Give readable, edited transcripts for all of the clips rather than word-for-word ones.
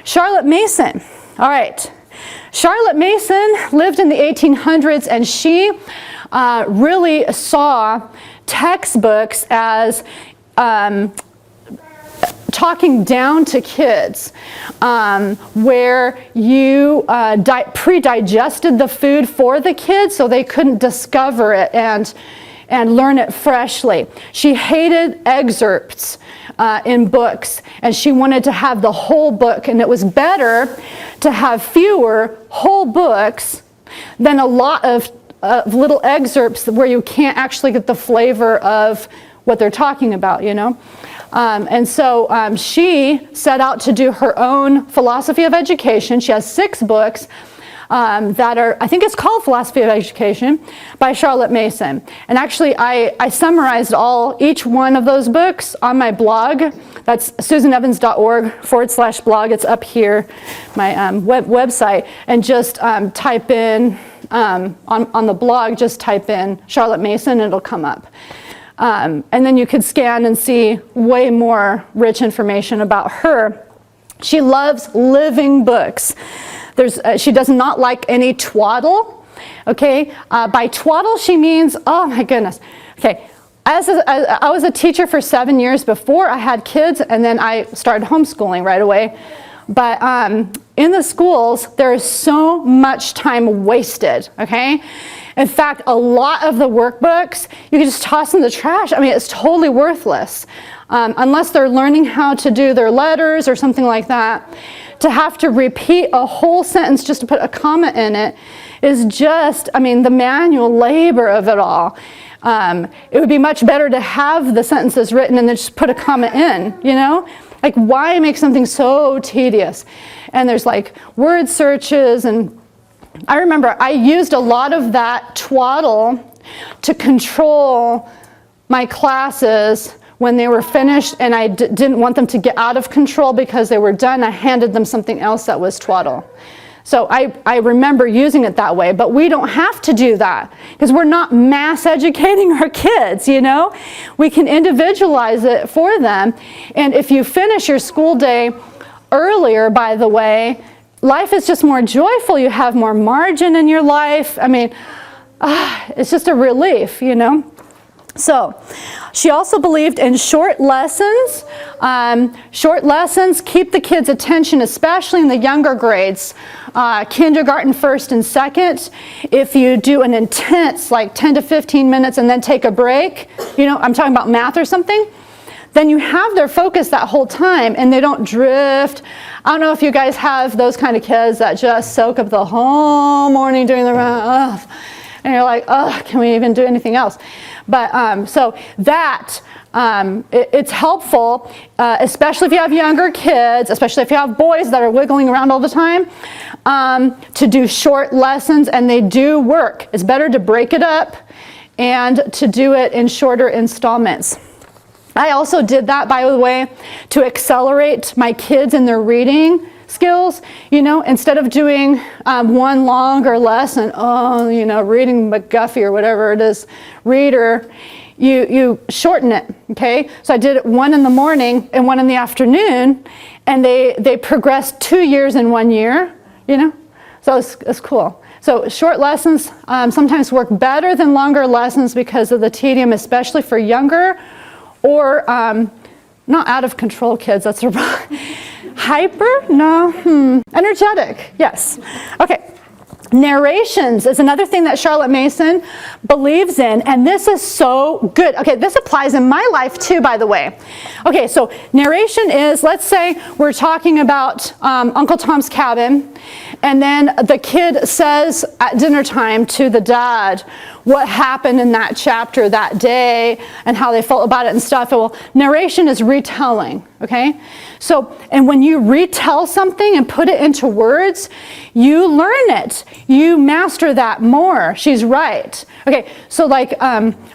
Charlotte Mason. All right. Charlotte Mason lived in the 1800s, and she really saw textbooks as talking down to kids, where you pre-digested the food for the kids so they couldn't discover it and learn it freshly. She hated excerpts in books, and she wanted to have the whole book, and it was better to have fewer whole books than a lot of little excerpts where you can't actually get the flavor of what they're talking about, you know. And so she set out to do her own philosophy of education. She has 6 books that are, I think it's called Philosophy of Education by Charlotte Mason. And actually I summarized each one of those books on my blog. That's susanevans.org/blog. It's up here, my website. And just type in, on the blog, just type in Charlotte Mason and it'll come up. And then you could scan and see way more rich information about her. She loves living books. She does not like any twaddle. Okay, by twaddle she means, oh my goodness. Okay, I was a teacher for 7 years before I had kids, and then I started homeschooling right away. But in the schools, there is so much time wasted. Okay. In fact, a lot of the workbooks, you can just toss in the trash. I mean, it's totally worthless. Unless they're learning how to do their letters or something like that. To have to repeat a whole sentence just to put a comma in it is just, I mean, the manual labor of it all. It would be much better to have the sentences written and then just put a comma in, you know? Like, why make something so tedious? And there's like word searches, and I remember I used a lot of that twaddle to control my classes when they were finished, and I didn't want them to get out of control because they were done. I handed them something else that was twaddle. So I remember using it that way, but we don't have to do that because we're not mass educating our kids, you know? We can individualize it for them, and if you finish your school day earlier, by the way, life is just more joyful. You have more margin in your life. I mean, it's just a relief, you know? So, she also believed in short lessons. Short lessons keep the kids' attention, especially in the younger grades. Kindergarten, first and second. If you do an intense, like 10 to 15 minutes and then take a break, you know, I'm talking about math or something, then you have their focus that whole time and they don't drift. I don't know if you guys have those kind of kids that just soak up the whole morning doing the run, and you're like, oh, can we even do anything else? But so that, it's helpful, especially if you have younger kids, especially if you have boys that are wiggling around all the time, to do short lessons, and they do work. It's better to break it up and to do it in shorter installments. I also did that, by the way, to accelerate my kids in their reading skills. You know, instead of doing one longer lesson, you know, reading McGuffey or whatever it is, reader, you shorten it, okay? So I did it one in the morning and one in the afternoon, and they progressed 2 years in 1 year, you know? So it's cool. So short lessons sometimes work better than longer lessons because of the tedium, especially for younger or not out of control kids, that's the wrong. Hyper? No. Energetic. Yes. Okay. Narrations is another thing that Charlotte Mason believes in, and this is so good. Okay, this applies in my life too, by the way. Okay, so narration is, let's say we're talking about Uncle Tom's Cabin, and then the kid says at dinner time to the dad what happened in that chapter that day and how they felt about it and stuff. Well, narration is retelling, okay? So, and when you retell something and put it into words, you learn it. You master that more. She's right. Okay, so like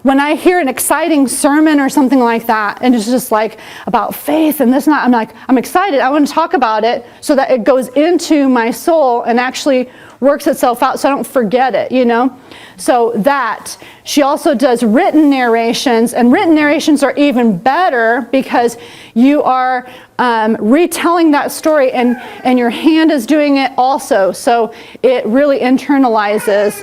when I hear an exciting sermon or something like that, and it's just like about faith and this and that, I'm like, I'm excited. I want to talk about it so that it goes into my soul and actually works itself out so I don't forget it, you know? So that. She also does written narrations, and written narrations are even better because you are retelling that story, and your hand is doing it also. So it really internalizes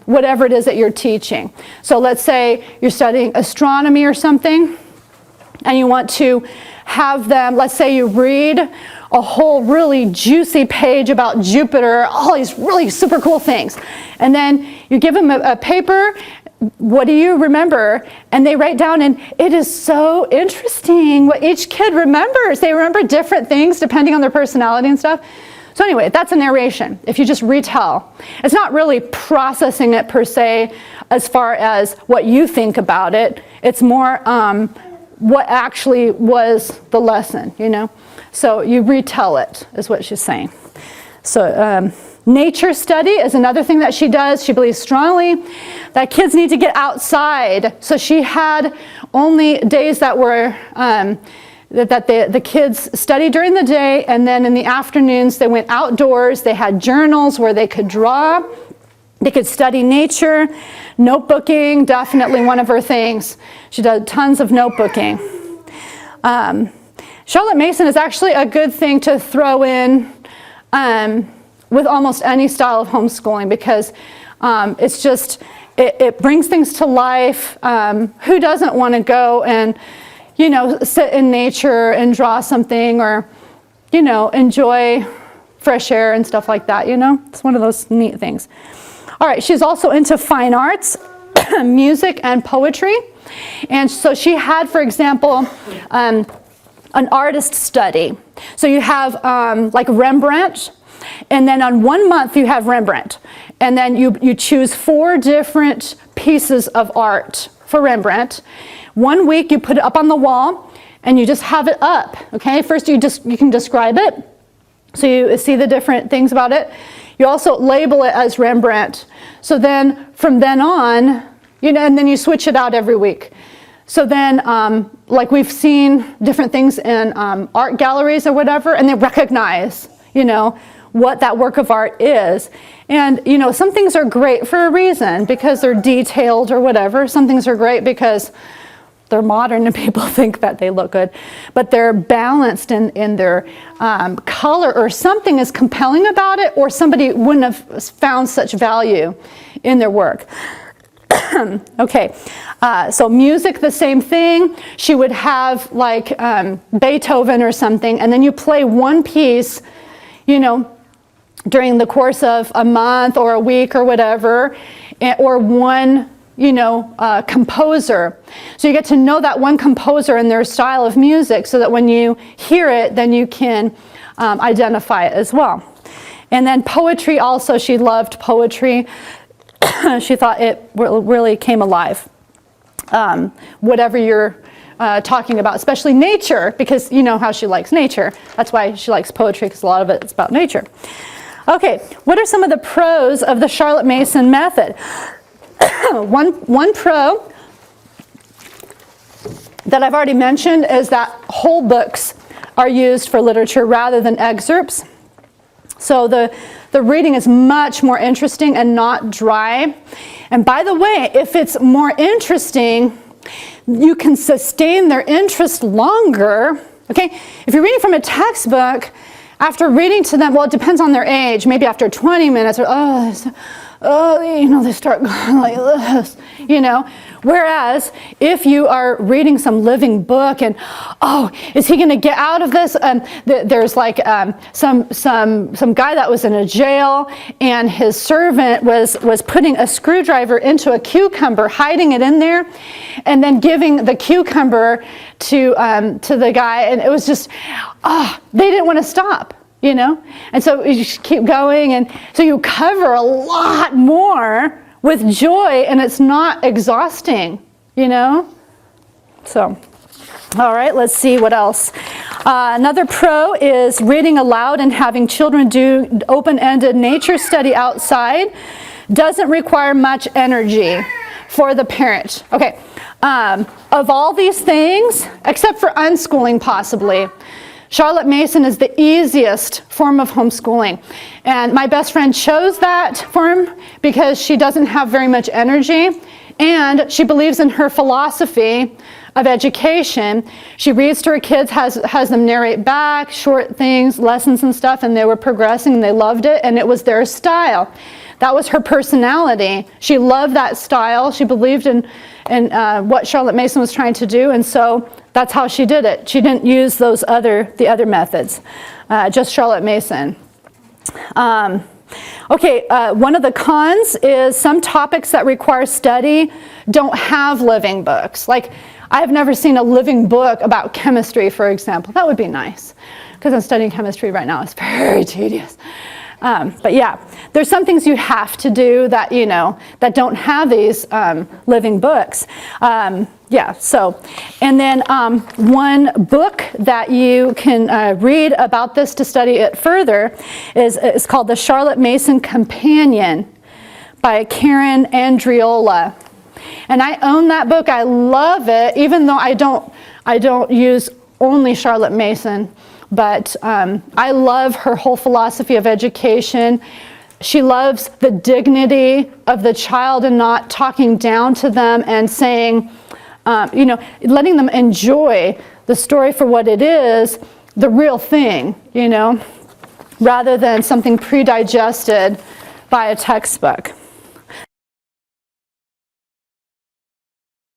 whatever it is that you're teaching. So let's say you're studying astronomy or something, and you want to have them, let's say you read a whole really juicy page about Jupiter, all these really super cool things. And then you give them a paper, what do you remember? And they write down, and it is so interesting what each kid remembers. They remember different things depending on their personality and stuff. So anyway, that's a narration, if you just retell. It's not really processing it per se as far as what you think about it. It's more what actually was the lesson, you know? So you retell it, is what she's saying. So nature study is another thing that she does. She believes strongly that kids need to get outside. So she had only days that were that the kids studied during the day, and then in the afternoons they went outdoors. They had journals where they could draw. They could study nature. Notebooking, definitely one of her things. She does tons of notebooking. Charlotte Mason is actually a good thing to throw in with almost any style of homeschooling, because it's just, it brings things to life. Who doesn't want to go and, you know, sit in nature and draw something, or, you know, enjoy fresh air and stuff like that, you know? It's one of those neat things. All right, she's also into fine arts, music and poetry. And so she had, for example, an artist study. So you have like Rembrandt, and then on 1 month you have Rembrandt. And then you choose 4 different pieces of art for Rembrandt. 1 week you put it up on the wall, and you just have it up, okay? First you can describe it, so you see the different things about it. You also label it as Rembrandt. So then, from then on, you know, and then you switch it out every week. So then, like we've seen different things in art galleries or whatever, and they recognize, you know, what that work of art is. And, you know, some things are great for a reason, because they're detailed or whatever. Some things are great because they're modern and people think that they look good, but they're balanced in their color, or something is compelling about it, or somebody wouldn't have found such value in their work. Okay, so music, the same thing. She would have like Beethoven or something, and then you play one piece, you know, during the course of a month or a week or whatever, or one, you know, composer. So you get to know that one composer and their style of music, so that when you hear it, then you can identify it as well. And then poetry also, she loved poetry. She thought it really came alive. Whatever you're talking about, especially nature, because you know how she likes nature. That's why she likes poetry, because a lot of it is about nature. Okay, what are some of the pros of the Charlotte Mason method? One pro that I've already mentioned is that whole books are used for literature rather than excerpts. So the reading is much more interesting and not dry. And by the way, if it's more interesting, you can sustain their interest longer. Okay, if you're reading from a textbook, after reading to them, well, it depends on their age. Maybe after 20 minutes, or you know, they start going like this, you know. Whereas if you are reading some living book, and is he going to get out of this? There's like some guy that was in a jail, and his servant was putting a screwdriver into a cucumber, hiding it in there, and then giving the cucumber to the guy, and it was just they didn't want to stop. You know, and so you just keep going, and so you cover a lot more with joy, and it's not exhausting, you know. So, all right, let's see what else. Another pro is reading aloud and having children do open-ended nature study outside. Doesn't require much energy for the parent. Okay, of all these things, except for unschooling possibly, Charlotte Mason is the easiest form of homeschooling. And my best friend chose that form because she doesn't have very much energy, and she believes in her philosophy of education. She reads to her kids, has them narrate back short things, lessons and stuff, and they were progressing and they loved it, and it was their style. That was her personality. She loved that style. She believed in what Charlotte Mason was trying to do, and so that's how she did it. She didn't use the other methods, just Charlotte Mason. Okay, one of the cons is some topics that require study don't have living books. Like, I've never seen a living book about chemistry, for example. That would be nice, because I'm studying chemistry right now. It's very tedious. But yeah, there's some things you have to do that, that don't have these living books. Yeah, so, and then one book that you can read about this to study it further is called The Charlotte Mason Companion by Karen Andriola. And I own that book. I love it, even though I don't use only Charlotte Mason. But I love her whole philosophy of education. She loves the dignity of the child and not talking down to them and saying, letting them enjoy the story for what it is, the real thing, rather than something pre-digested by a textbook.